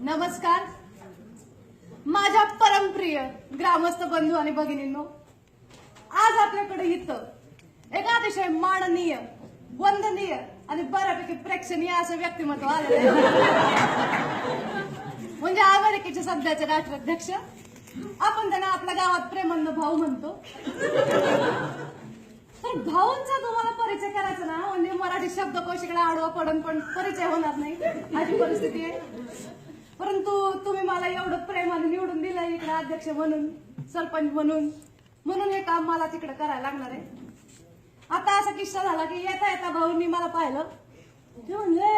नमस्कार. माझ्या परमप्रिय ग्रामस्थ बंधू आणि भगिनींनो, आज आपल्याकडे इथं एक अतिशय माननीय, वंदनीय आणि बऱ्यापैकी प्रेक्षणीय असं व्यक्तिमत्व आलेलं आहे. म्हणजे अमेरिकेचे सध्याचे राष्ट्राध्यक्ष. आपण त्यांना आपल्या गावात प्रेमानं भाऊ म्हणतो. तर भाऊंचा तुम्हाला परिचय करायचा ना, म्हणजे मराठी शब्दकोशाकडे आडवा पडून पण परिचय होणार नाही अशी परिस्थिती आहे. परंतु तुम्ही मला एवढं प्रेमाने निवडून दिलं इकडे अध्यक्ष म्हणून, सरपंच म्हणून हे काम मला तिकडे करायला लागणार आहे. आता असा किस्सा झाला की येता येता भाऊंनी मला पाहिलं. ते म्हणले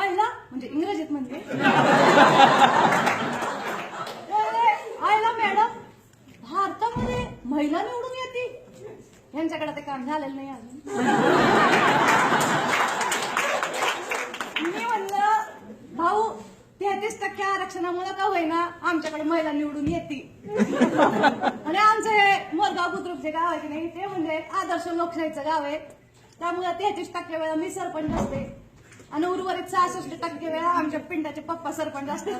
आईला, म्हणजे इंग्रजीत म्हणते, आईला मॅडम भारतामध्ये महिला निवडून येते. यांच्याकडे ते काम झालेलं नाही अजून. मी म्हणलं भाऊ 33% आरक्षणामुळे का होईना आमच्याकडे महिला निवडून येते. आणि आमचं हे मोरगाव बुद्रुकचे गाव आहे की नाही, ते म्हणजे आदर्श लोकशाहीचं गाव आहे. त्यामुळे 33% वेळा मी सरपंच असते आणि उर्वरित 66% वेळा आमच्या पिंडाचे पप्पा सरपंच असतात.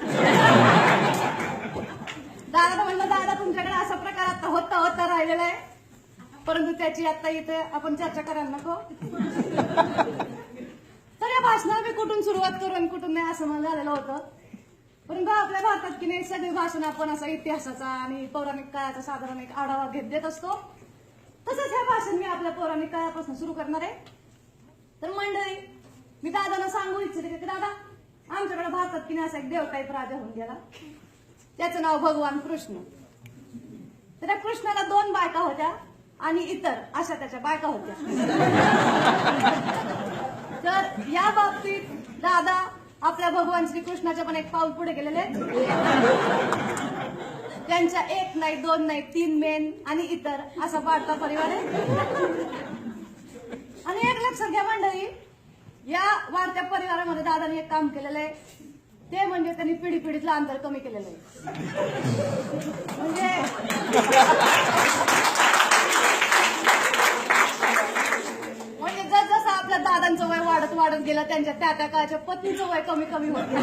दादा म्हणलं दादा तुमच्याकडे असा प्रकार आता होता राहिलेला आहे, परंतु त्याची आता इथे आपण चर्चा करायला नको. तर या भाषणाला मी कुठून सुरुवात करू आणि कुठून नाही असं मला झालेलं होतं. परंतु आपल्या भारतात की नाही सगळी भाषण आपण असा इतिहासाचा आणि पौराणिक काळाचा साधारण एक आढावा देत असतो. तसंच हे भाषण मी आपल्या पौराणिक काळापासून सुरू करणार आहे. तर मंडळी, मी दादाला सांगू इच्छिते की दादा, आमच्याकडे भारतात की नाही असा एक देव टाईप राजा होऊन गेला. त्याचं नाव भगवान कृष्ण. तर त्या कृष्णाला 2 बायका होत्या आणि इतर अशा त्याच्या बायका होत्या. तर या बाबतीत दादा आपल्या भगवान श्रीकृष्णाच्या पण एक पाऊल पुढे गेलेले आहेत. त्यांच्या 1 नाही 2 नाही 3 मेन आणि इतर असा वाढता परिवार आहे. आणि एक लक्षात घ्या मंडळी, या वाढत्या परिवारामध्ये दादाने एक काम केलेलं आहे, ते म्हणजे त्यांनी पिढीतलं अंतर कमी केलेलं आहे. म्हणजे जसं आपल्या दादांचं वय वाढत गेलं, त्यांच्या त्या काळच्या पत्नीचं वय कमी होत.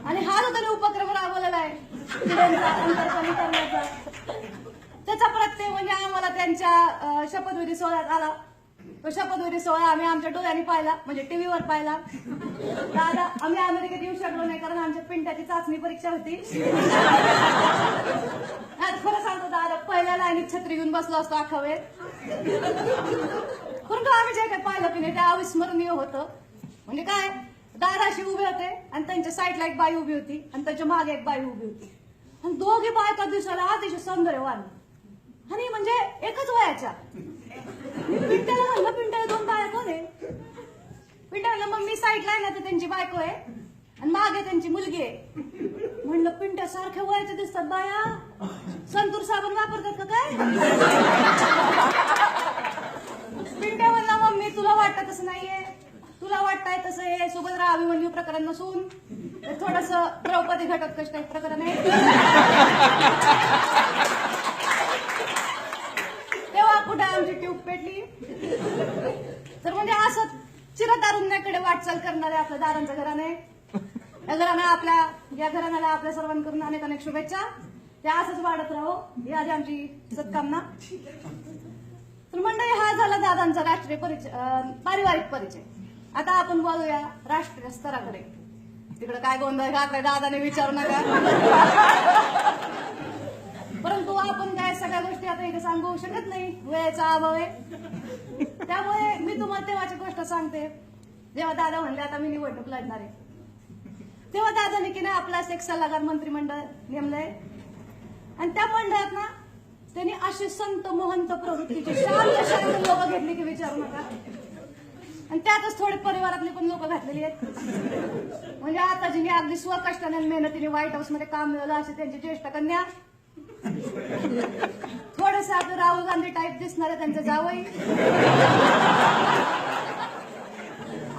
आणि हा जो त्यांनी उपक्रम राबवलेला आहे पिढ्यांचं अंतर कमी करण्याचा, त्याचा प्रत्यय म्हणजे आम्हाला त्यांच्या शपथविधी सोहळ्यात आला. तो शपथविधी सोहळा आम्ही आमच्या डोळ्यांनी पाहिला, म्हणजे टीव्हीवर पाहिला. दादा आम्ही अमेरिकेत येऊ शकलो नाही कारण आमच्या पिंट्याची चाचणी परीक्षा होती. खरं सांगतो दादा, पहिल्या लाईनीत छत्री घेऊन बसलो असतो अख्खा वेळ. परंतु आम्ही जे काही पाहिलं की नाही ते अविस्मरणीय होतं. म्हणजे काय, दादा अशी उभे होते आणि त्यांच्या साईडला एक बाई उभी होती आणि त्यांच्या मागे एक बाई उभी होती. आणि दोघी बायका दिसायला अतिशय सौंदर्यवान आणि म्हणजे एकच वयाच्या. पिंट्याला म्हणलं, पिंट्याला 2 बाया कोण आहे? पिंट्या म्हणलं मग मी साईडला आहे ना, तर त्यांची बायको आहे आणि मागे त्यांची मुलगी आहे. म्हणलं पिंट्या सारख्या वयाच्या दिसतात बाया, संतूर साबण वापरतात का काय? पिंट्या म्हणला मम्मी तुला वाटतं तसं नाहीये, तुला वाटतंय तसं हे सुभद्रा अभिमन्यू प्रकरण नसून थोडस द्रौपदी घटोत्कच टाईप प्रकरण आहे. तेव्हा कुठे आमची ट्यूब पेटली. तर म्हणजे असं चिरतारुण्याकडे वाटचाल करणारे आपल्या दादांचं घराणे. या घराण्याला आपल्या सर्वांकडून अनेक शुभेच्छा. ते असंच वाढत राहो ही आधी आमची सत्कामना. तर मंडळी, हा झाला दादांचा राष्ट्रीय परिचय, पारिवारिक परिचय. आता आपण बोलूया राष्ट्रीय स्तराकडे. तिकडे काय गोंधळ घातलाय दादाने विचारू नका. परंतु आपण काय सगळ्या गोष्टी आता इथे सांगू शकत नाही, वेळेचा अभाव आहे. त्यामुळे मी तुम्हाला तेव्हाची गोष्ट सांगते, जेव्हा दादा म्हणले आता मी निवडणूक लढणार आहे, तेव्हा दादाने की नाही आपला एक सल्लागार मंत्रिमंडळ नेमलंय. आणि त्या मंडळात ना त्यांनी अशी संत महंत प्रवृत्तीची शांत लोक घेतली की विचारू नका. आणि त्यातच थोडे परिवारातले पण लोक घातलेली आहेत. म्हणजे आता जिने अगदी स्वकष्टाने मेहनतीने व्हाईट हाऊस मध्ये काम मिळवलं अशी त्यांची ज्येष्ठ कन्या, थोडस आपलं राहुल गांधी टाईप दिसणारे त्यांचे जावई,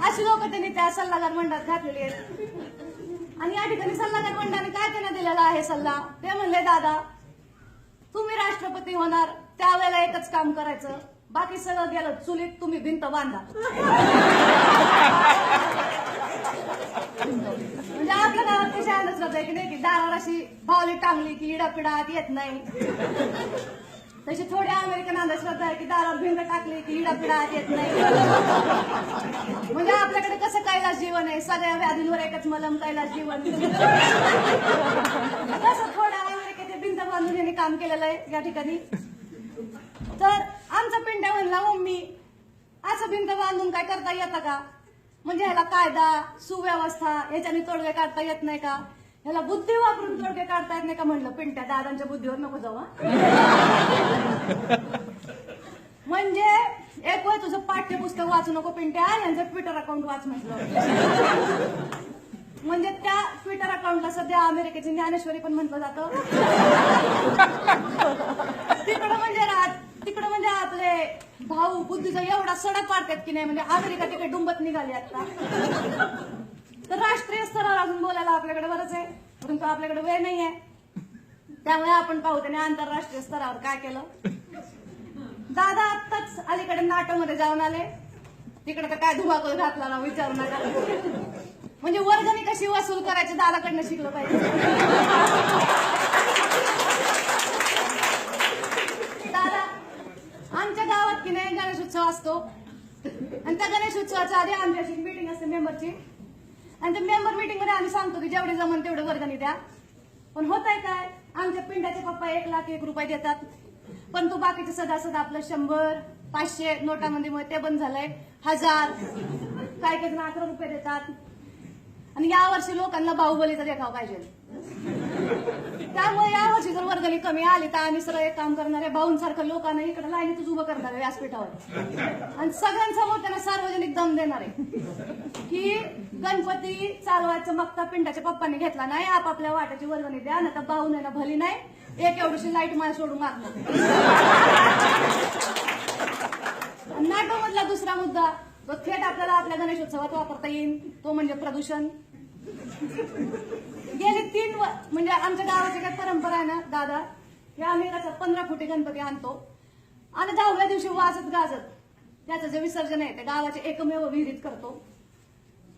अशी लोक त्यांनी त्या सल्लागार मंडळात घातलेली आहेत. आणि या ठिकाणी सल्लागार मंडळाने काय त्यांना दिलेला आहे सल्ला, ते म्हणले दादा तुम्ही राष्ट्रपती होणार त्यावेळेला एकच काम करायचं, बाकी सगळं गेलं चुलीत, तुम्ही भिंत बांधा. आहे की नाही की दारावर अशी भावली टांगली की इडापिडा येत नाही, तशी थोड्या अमेरिकन अंधश्रद्धा आहे की दारावर भिंग टाकली की इडापिडा येत नाही. म्हणजे आपल्याकडे कसं कैलास जीवन आहे, सगळ्या व्याधींवर एकच मलम कैलास जीवन. तसं थोड्या अमेरिकेचे भिंत बांधून यांनी काम केलेलं आहे या ठिकाणी. तर आमचा पिंड्या म्हणला मम्मी असं भिंत बांधून काय करता येतं का, म्हणजे ह्याला कायदा सुव्यवस्था याच्याने तोडगे काढता येत नाही का, ह्याला बुद्धी वापरून तोडगे काढता येत नाही का. म्हणलं पिंट्या दादांच्या बुद्धीवर नको जाऊ. म्हणजे एक वेळ तुझं पाठ्यपुस्तक वाचू नको पिंट्या, यांचं ट्विटर अकाउंट वाच म्हटलं. म्हणजे त्या ट्विटर अकाउंटला सध्या अमेरिकेची ज्ञानेश्वरी पण म्हटलं जातं. तिकडं म्हणजे आपले भाऊ बुद्धीचा एवढा सडक पाडतात की नाही, म्हणजे अमेरिका तिकडे डुंबत निघाली आता. तर राष्ट्रीय स्तरावर अजून बोलायला आपल्याकडे बरंच आहे, परंतु आपल्याकडे वेळ नाहीये. त्यामुळे आपण पाहू त्याने आंतरराष्ट्रीय स्तरावर काय केलं. दादा आत्ताच अलीकडे नाटोमध्ये जाऊन आले, तिकडे तर काय धुमाकूळ घातला ना विचारू नका. म्हणजे वर्गणी कशी वसूल करायची दादाकडनं शिकलं पाहिजे. दादा आमच्या गावात की नाही गणेश उत्सव असतो, आणि त्या गणेश उत्सवाच्या आधी आमची अशी मीटिंग असते मेंबरची, आणि त्या मेंबर मीटिंग मध्ये आम्ही सांगतो की जेवढे जमन तेवढे वर्गणी द्या. पण होत आहे काय, आमच्या पिंडाचे पप्पा 1,01,000 रुपये देतात, पण तो बाकीचे सदासद आपलं 100, 500 नोटाबंदीमुळे ते बंद झालंय, 1000, काही काही जण 11 रुपये देतात. आणि यावर्षी लोकांना बाहुबलीचा देखाव पाहिजे, त्यामुळे यावर्षी जर वर्गणी कमी आली तर आम्ही सरळ एक काम करणार आहे, भाऊंसारखं लोकांना इकडे लाईनीतच उभं करणार आहे व्यासपीठावर, आणि सगळ्यांसमोर त्यांना सार्वजनिक दम देणार आहे की गणपती चालवायचं मक्ता पिंडाच्या पप्पांनी घेतला नाही, आपापल्या वाट्याची वर्गणी द्या, ना तर भाऊ नाही ना भली नाही, एक एवढीशी लाईट मला सोडून मागणार. नाटो मधला दुसरा मुद्दा तो थेट आपल्याला आपल्या गणेशोत्सवात वापरता येईल, तो म्हणजे प्रदूषण. गेले 3 म्हणजे आमच्या गावाची काय परंपरा आहे ना दादा, की आम्ही कसा 15 फुटी गणपती आणतो आणि 10व्या दिवशी वाजत गाजत त्याचं जे विसर्जन आहे ते गावाच्या एकमेव विहिरीत करतो.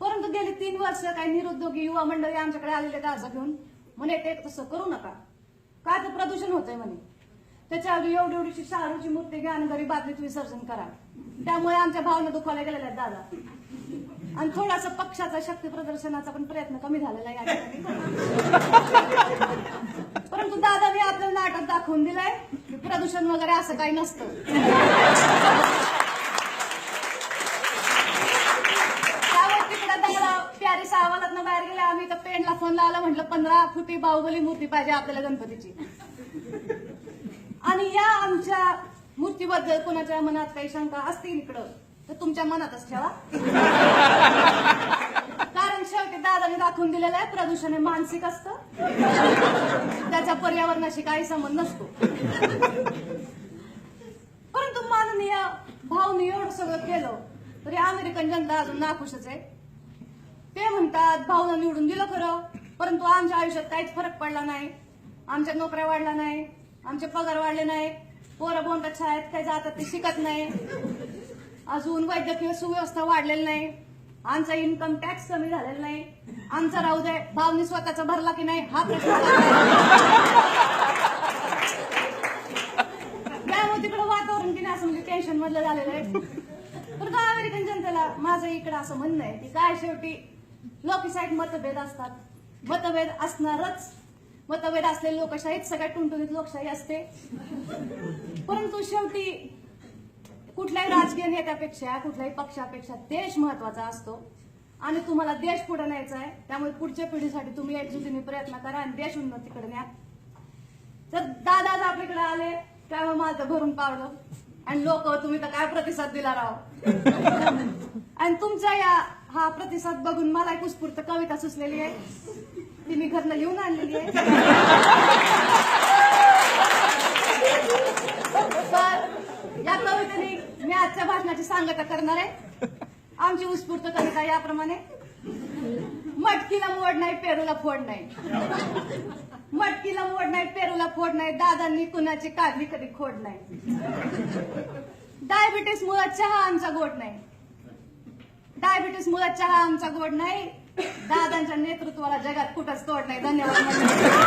परंतु गेली 3 वर्ष काही निरुद्योगी युवा मंडळी आमच्याकडे आलेले अर्ज घेऊन म्हणे ते तसं करू नका, का तर प्रदूषण होतंय म्हणे, त्याच्या एवढीशी शाहरूची मूर्ती घ्या आणि घरी बादलीत विसर्जन करा. त्यामुळे आमच्या भावना दुखावल्या गेलेल्या आहेत दादा, आणि थोडासा पक्षाचा शक्ती प्रदर्शनाचा पण प्रयत्न कमी झालेला आहे या ठिकाणी. परंतु दादाने आपल्याला नाटक दाखवून दिलंय की प्रदूषण वगैरे असं काही नसतं. त्यामुळे तिकडे दादा प्यारी सावलातनं बाहेर गेले, आम्ही तर पेनला फोन लावला, म्हटलं 15 फुटी बाहुबली मूर्ती पाहिजे आपल्याला गणपतीची. आणि या आमच्या मूर्तीबद्दल कोणाच्या मनात काही शंका असतील इकडं तर तुमच्या मनातच ठेवा, कारण शेवटी दादाने दाखवून दिलेलं आहे प्रदूषण हे मानसिक असतं, त्याचा पर्यावरणाशी काही संबंध नसतो. परंतु माननीय भाऊनी एवढं सगळं केलं तरी अमेरिकन जनता अजून नाखुशच आहे. ते म्हणतात भाऊनं निवडून दिलं खरं, परंतु आमच्या आयुष्यात काहीच फरक पडला नाही, आमच्या नोकऱ्या वाढल्या नाही, आमचे पगार वाढले नाही, पोरं बोंडात शाळेत काही जातात ते शिकत नाही, अजून वैद्यकीय सुव्यवस्था वाढलेली नाही, आमचा इन्कम टॅक्स कमी झालेला नाही, आमचा राहू दे भावनी स्वतःचा भरला की नाही हा प्रश्न. त्यामुळे तिकडं वातावरण की नाही असं म्हणजे टेन्शन मधलं झालेलं आहे. तर का अमेरिकन जनतेला माझं इकडं असं म्हणणं आहे की काय शेवटी लोकशाहीत मतभेद असतात, मतभेद असणारच, मतभेद असलेली लोकशाहीत सगळ्यात टुणटुणीत लोकशाही असते. परंतु शेवटी कुठल्याही राजकीय नेत्यापेक्षा कुठल्याही पक्षापेक्षा देश महत्वाचा असतो, आणि तुम्हाला देश पुढे न्यायचा आहे, त्यामुळे पुढच्या पिढीसाठी तुम्ही एकजुटीने प्रयत्न करा आणि देश उन्नतीकडे न्या. तर दादा आपल्याकडे आले त्यामुळे माझं भरून पावलं, आणि लोक तुम्ही तर काय प्रतिसाद दिला राव. आणि तुमचा हा प्रतिसाद बघून मला एक उत्स्फूर्त कविता सुचलेली आहे, ती मी घरनं लिहून आणलेली आहे. या कवितेने मी आजच्या भाषणाची सांगता करणार आहे. आमची उत्स्फूर्त कविता याप्रमाणे: मटकीला मोड नाही, पेरूला फोड नाही, मटकीला मोड नाही, पेरूला फोड नाही, दादांनी कुणाची काढली कधी खोड नाही, डायबिटीस मुळे चहा आमचा गोड नाही, डायबिटीस मुळे चहा आमचा गोड नाही, दादांच्या नेतृत्वाला जगात कुठंच तोड नाही. धन्यवाद मंडळी.